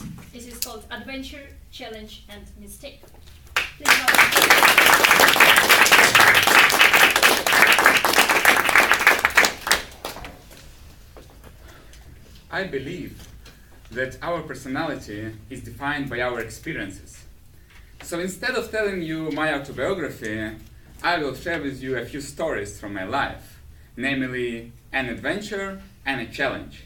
games. This is called Adventure, Challenge and Mistake. Please welcome. I believe that our personality is defined by our experiences. So instead of telling you my autobiography, I will share with you a few stories from my life, namely an adventure and a challenge.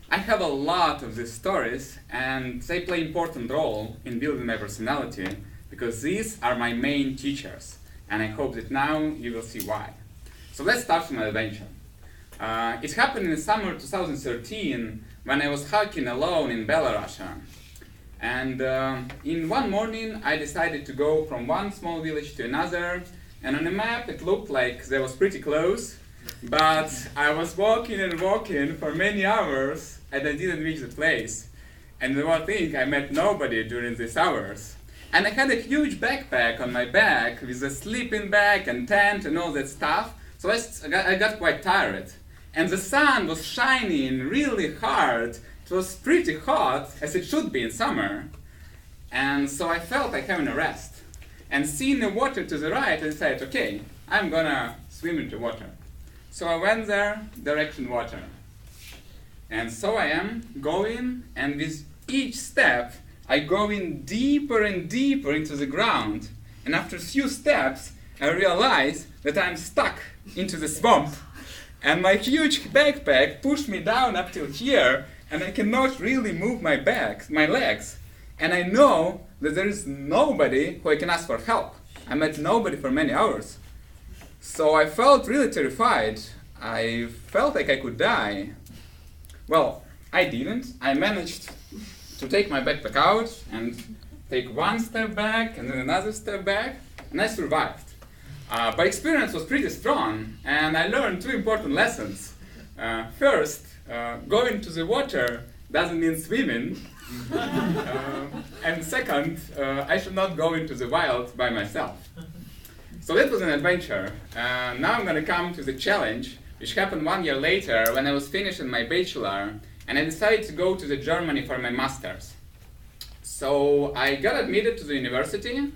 I have a lot of these stories and they play an important role in building my personality because these are my main teachers, and I hope that now you will see why. So let's start from my adventure. It happened in the summer 2013 when I was hiking alone in Belarus. And in one morning I decided to go from one small village to another, and on the map it looked like that was pretty close, but I was walking and walking for many hours and I didn't reach the place. And the one thing, I met nobody during these hours. And I had a huge backpack on my back with a sleeping bag and tent and all that stuff, so I got quite tired. And the sun was shining really hard. It was pretty hot, as it should be in summer. And so I felt like having a rest. And seeing the water to the right, I decided, okay, I'm gonna swim into water. So I went there, direction water. And so I am going, and with each step, I go in deeper and deeper into the ground. And after a few steps, I realize that I'm stuck into the swamp. And my huge backpack pushed me down up till here, and I cannot really move my legs. And I know that there is nobody who I can ask for help. I met nobody for many hours. So I felt really terrified. I felt like I could die. Well, I didn't. I managed to take my backpack out and take one step back and then another step back, and I survived. My experience was pretty strong, and I learned two important lessons. First, going to the water doesn't mean swimming. And second, I should not go into the wild by myself. So that was an adventure. Now I'm going to come to the challenge, which happened 1 year later when I was finishing my bachelor, and I decided to go to Germany for my master's. So I got admitted to the university,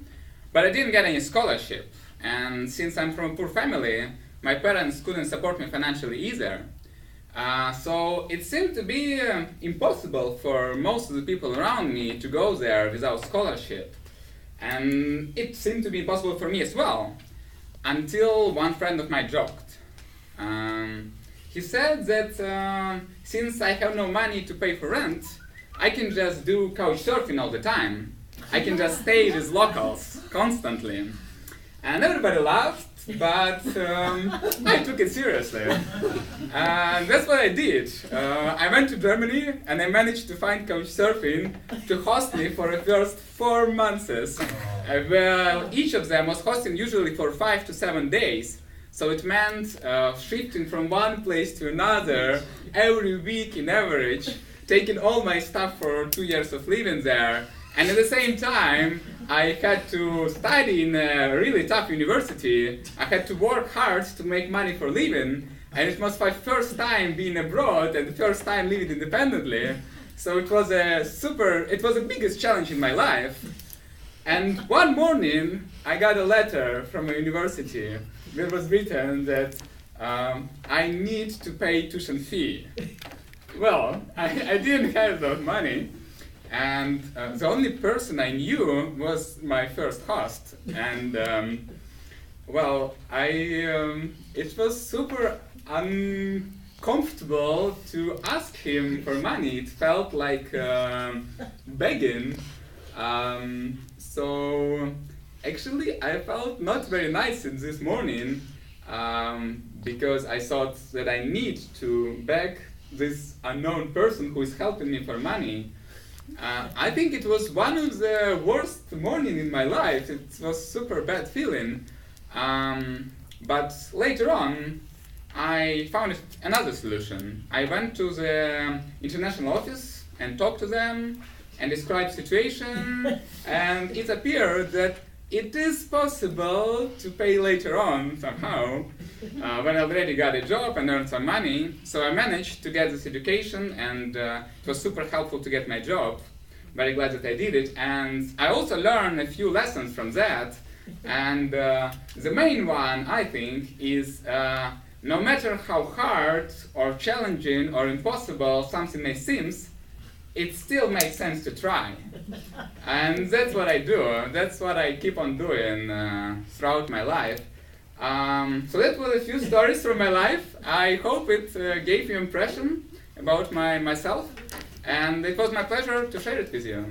but I didn't get any scholarship. And since I'm from a poor family, my parents couldn't support me financially either. So it seemed to be impossible for most of the people around me to go there without scholarship. And it seemed to be impossible for me as well, until one friend of mine joked. He said that since I have no money to pay for rent, I can just do couch surfing all the time. I can just stay with locals constantly. And everybody laughed, but I took it seriously. And that's what I did. I went to Germany and I managed to find couchsurfing to host me for the first 4 months. Well, each of them was hosting usually for 5 to 7 days. So it meant shifting from one place to another every week in average, taking all my stuff for 2 years of living there. And at the same time, I had to study in a really tough university. I had to work hard to make money for living. And it was my first time being abroad and the first time living independently. So it was the biggest challenge in my life. And one morning, I got a letter from a university where it was written that I need to pay tuition fee. Well, I didn't have that money. And the only person I knew was my first host, and well, it was super uncomfortable to ask him for money. It felt like begging. So actually, I felt not very nice in this morning because I thought that I need to beg this unknown person who is helping me for money. I think it was one of the worst mornings in my life. It was super bad feeling. But later on, I found another solution. I went to the International office and talked to them and described the situation. And it appeared that it is possible to pay later on somehow when I already got a job and earned some money. So I managed to get this education, and it was super helpful to get my job. very glad that I did it. And I also learned a few lessons from that. And the main one, I think, is no matter how hard or challenging or impossible something may seem, it still makes sense to try. And that's what I do. That's what I keep on doing throughout my life. So that was a few stories from my life. I hope it gave you impression about myself. And it was my pleasure to share it with you.